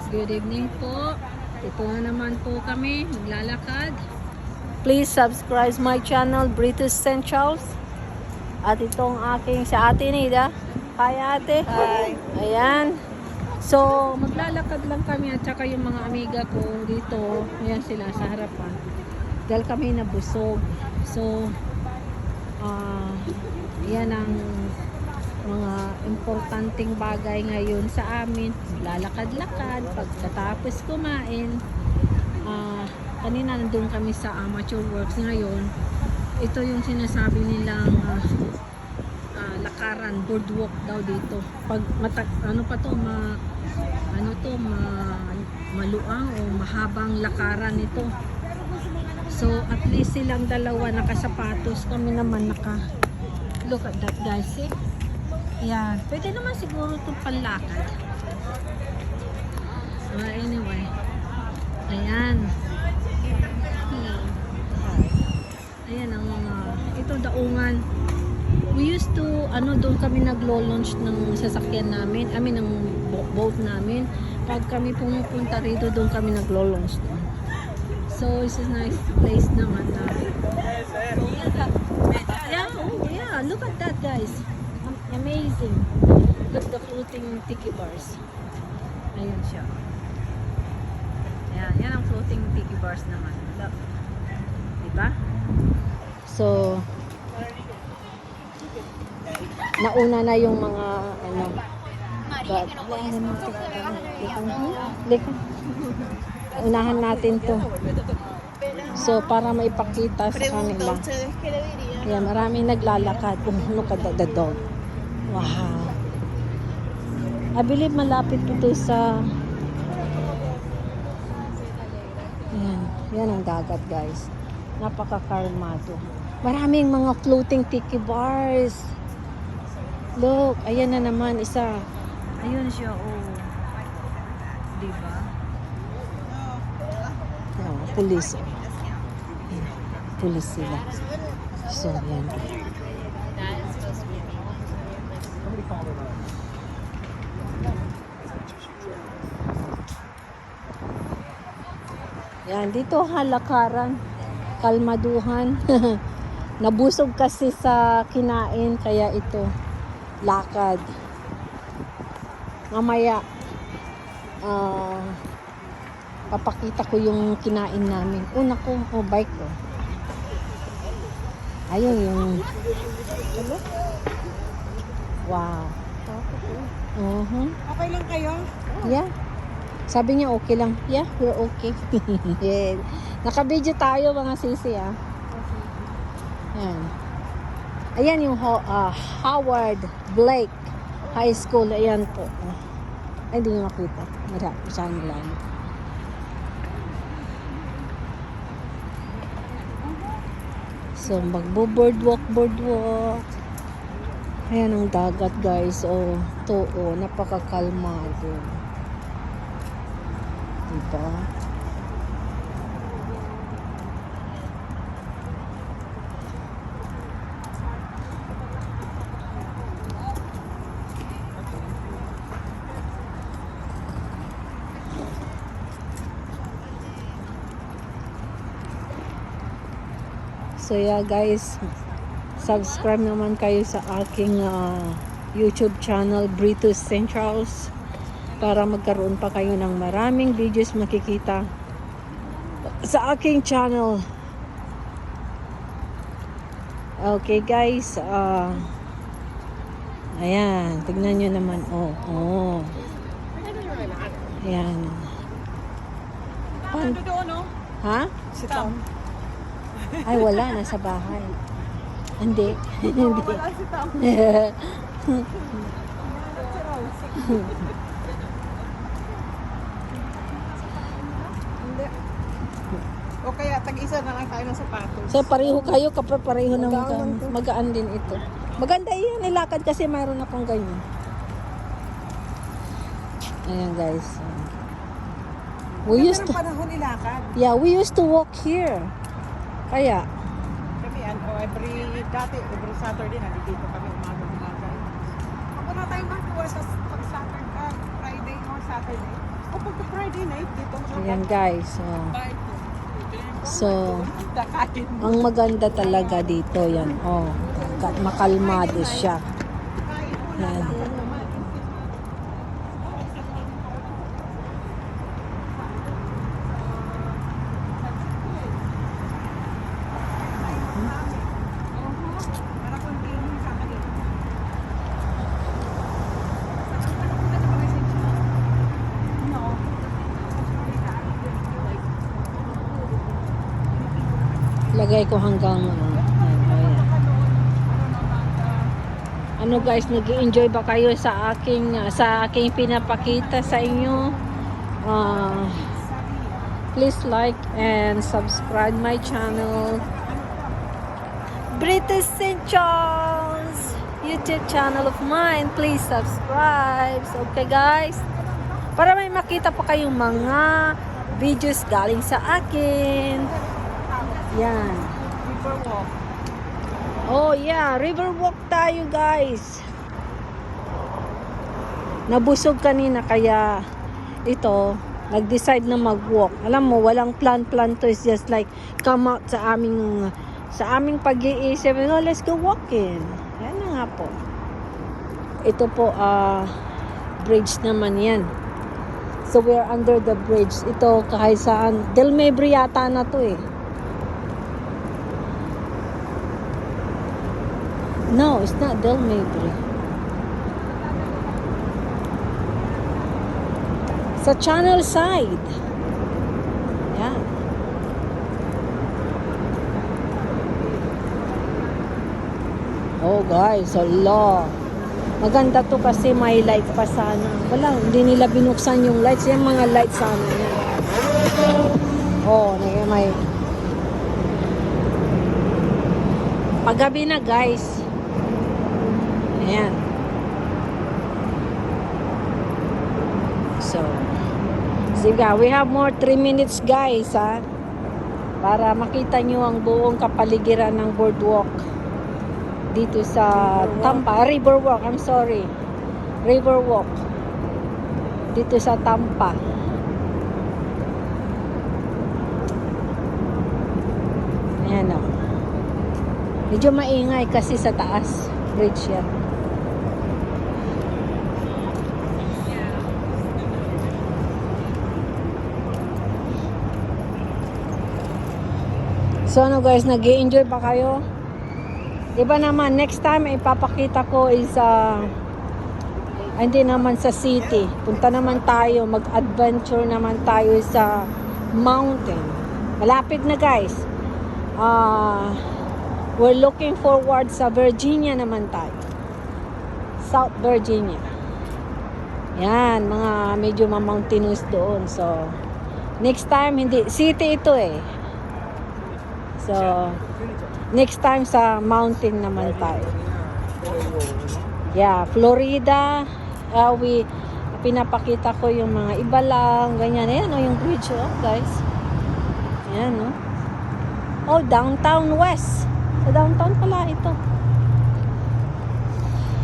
Good evening po. Ito na naman po kami, maglalakad. Please subscribe my channel, British St. Charles. At itong aking sa ate Nida. Hi ate. Hi. Ayan. So, maglalakad lang kami at saka yung mga amiga ko dito. Ayan sila sa harapan. Dahil kami nabusog. So, yan ang mga importanteng bagay ngayon sa amin. Lalakad-lakad pagkatapos kumain. Kanina nandun kami sa amateur works ngayon. Ito yung sinasabi nilang lakaran, boardwalk daw dito. Pag maluang o mahabang lakaran ito. So at least silang dalawa nakasapatos, kami naman look at that guys, eh. Yan, pwede naman siguro itong panlakad. Anyway, ayan. Ayan ang mga, ito daungan. We used to, doon kami naglo-launch ng sasakyan namin, ng boat namin. Pag kami pumupunta rito, doon kami naglo-launch doon. So, it's a nice place naman na. Yeah, look at that guys. Amazing. Look the floating tiki bars. Ayan siya. Ayan, yan ang floating tiki bars naman. Look. Diba? So, nauna na yung mga unahan natin to. So, para maipakita sa kanila. Ayan, maraming naglalakad. Look at the dog. Wow. I believe malapit ito sa yan ang dagat guys. Napaka-kalmado. Maraming mga floating tiki bars. Look, ayan na naman isa. Ayun siya, oh. Diba? Oh, police. Police sila. So, yan. Yan, dito halakaran, kalmaduhan. Nabusog kasi sa kinain, kaya ito, lakad. Mamaya, papakita ko yung kinain namin. Una ko, bike ko. Ayun yung, wow. Okay lang kayo? Yeah. Sabi niya okay lang. Yeah, we're okay. Yeah. Naka-video tayo mga sisi ah. Yan. Ayan yung Howard Blake High School. Ayan po. Ay, hindi nyo makita. Masyadong lang. So, magbo-boardwalk. Ayan ang dagat guys. Oh, to, napakakalmado. Diba? So yeah guys, subscribe naman kayo sa aking YouTube channel, British St. Charles, para magkaroon pa kayo ng maraming videos makikita sa aking channel. Okay guys, ayan, tignan nyo naman. Ayan. Ha? Sit down. Ay, wala. Nasa bahay. Hindi. Hindi. Wala si Tom. O kaya tag-isa na lang tayo ng sapatos. So, pareho kayo. Pareho na magaan din ito. Maganda yan. Nilakad kasi mayroon akong ganyan. Ayan guys. We used to... panahon ilakad. Yeah, we used to walk here. Kaya, Kami, every Saturday, nandito kami umaga. Pag wala tayong magkuha sa Friday or Saturday, O pagka Friday night, dito ako Ayan guys. Oh. So, kakain. ang maganda talaga dito yan. Oh, makalmado siya. Yan. Para continue sa akin. Lagay ko hanggang ayan. Ano guys, nag-enjoy ba kayo sa aking pinapakita sa inyo? Please like and subscribe my channel. British St. Charles YouTube channel of mine. Please subscribe. So, okay guys? Para may makita pa kayong mga videos galing sa akin. Yan. Riverwalk. Oh yeah, river walk tayo guys. Nabusog kanina kaya ito, nag-decide na mag-walk. Alam mo, walang plan to, it's just like come out sa aming pag-iisip. Oh, let's go walking. Yan na nga po. Ito po, bridge naman yan. So we're under the bridge. Ito kahit saan. Del Mebre yata na to eh. No, it's not Del Mebre. Sa Channel Side. Yan. Oh guys, Allah. Maganda to kasi may light pa sana. Wala, hindi nila binuksan yung lights. Yung mga lights sana yan. Oh, may paggabi na guys. Ayan. So, sige, we have more 3 minutes guys, ha? Para makita nyo ang buong kapaligiran ng boardwalk dito sa Tampa. Riverwalk, I'm sorry. Riverwalk. Dito sa Tampa. Ayan o. Medyo maingay kasi sa taas. Bridge yan. So ano guys, nag-i-enjoy pa kayo? Diba naman, next time ipapakita ko is hindi naman sa city. Punta naman tayo, mag-adventure naman tayo sa mountain. Malapit na guys. We're looking forward sa Virginia naman tayo. South Virginia. Yan, mga medyo ma-mountainous doon. So, next time, hindi, city ito eh. So, next time sa mountain naman tayo. Yeah, Florida. Pinapakita ko yung mga iba lang, ganyan. Ayan o, yung bridge oh, guys. Ayan o. Oh, downtown west. Sa downtown pala ito.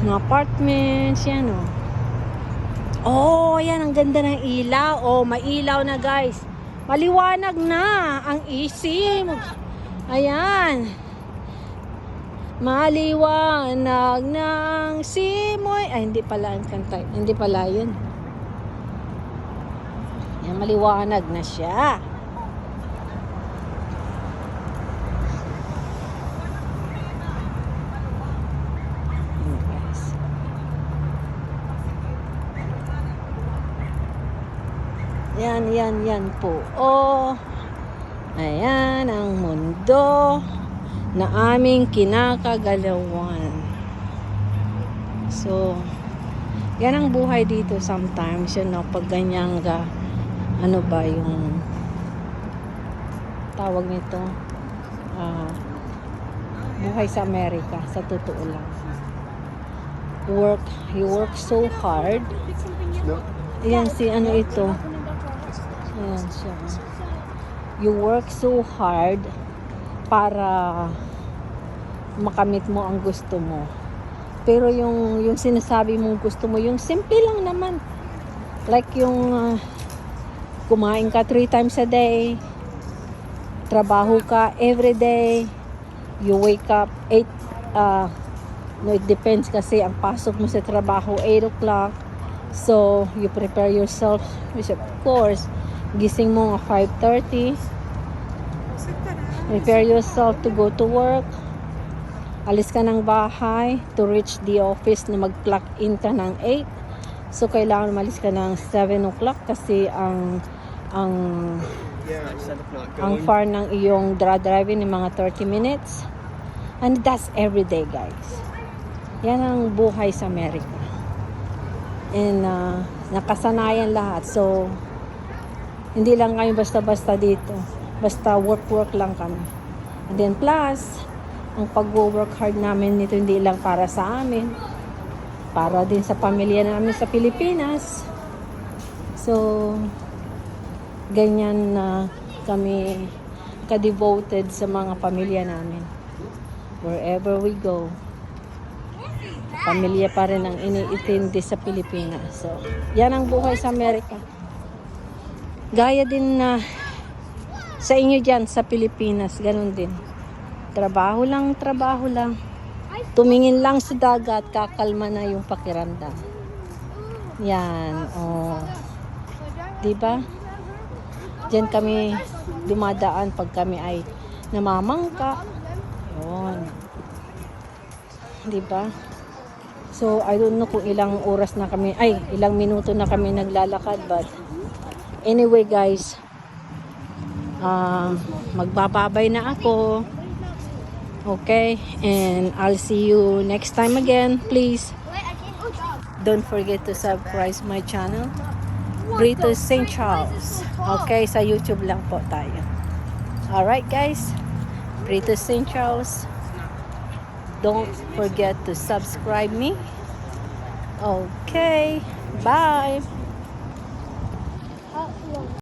Mga apartments, yan o. Oh, ayan, ang ganda ng ilaw. Oh, may ilaw na guys. Maliwanag na ang isim. Ayan. Maliwanag ng simoy. Ay, hindi pala ang kanta. Hindi pala yun. Ayan, maliwanag na siya. Yan po. Oh, ayan ang mundo na aming kinakagalawan. So, yan ang buhay dito sometimes. Yun, no, pag ganyan ka, ano ba yung tawag nito? Buhay sa Amerika, sa totoo lang. You work so hard. Ayan si ano ito. Ayan siya. You work so hard para makamit mo ang gusto mo. Pero yung sinasabi mong gusto mo, yung simple lang naman. Like yung kumain ka 3 times a day, trabaho ka every day, you wake up 8, no, it depends kasi ang pasok mo sa trabaho 8 o'clock. So, you prepare yourself, which of course, gising mo nga 5:30. Prepare yourself to go to work. Alis ka ng bahay to reach the office na mag-clock in ka ng 8. So, kailangan malis ka ng 7 o'clock kasi ang far ng iyong driving ng mga 30 minutes. And that's every day, guys. Yan ang buhay sa Amerika. And nakasanayan lahat. So, hindi lang kami basta-basta dito. Basta work lang kami. And then plus, ang pag-work hard namin nito hindi lang para sa amin. Para din sa pamilya namin sa Pilipinas. So, ganyan na kami ka-devoted sa mga pamilya namin. Wherever we go, pamilya pa rin ang iniintindi sa Pilipinas. So, yan ang buhay sa Amerika. Gaya din na sa inyo dyan sa Pilipinas, ganun din. Trabaho lang. Tumingin lang sa dagat, kakalma na yung pakiramdam. Yan, oh. Diba? Diyan kami dumadaan pag kami ay namamangka. Yun. Diba? So, I don't know kung ilang oras na kami, ilang minuto na kami naglalakad, but anyway guys, magbababay na ako. Okay, and I'll see you next time again. Please don't forget to subscribe my channel, Brito St. Charles. Okay, sa YouTube lang po tayo. Alright guys, Brito St. Charles. Don't forget to subscribe me. Okay, bye.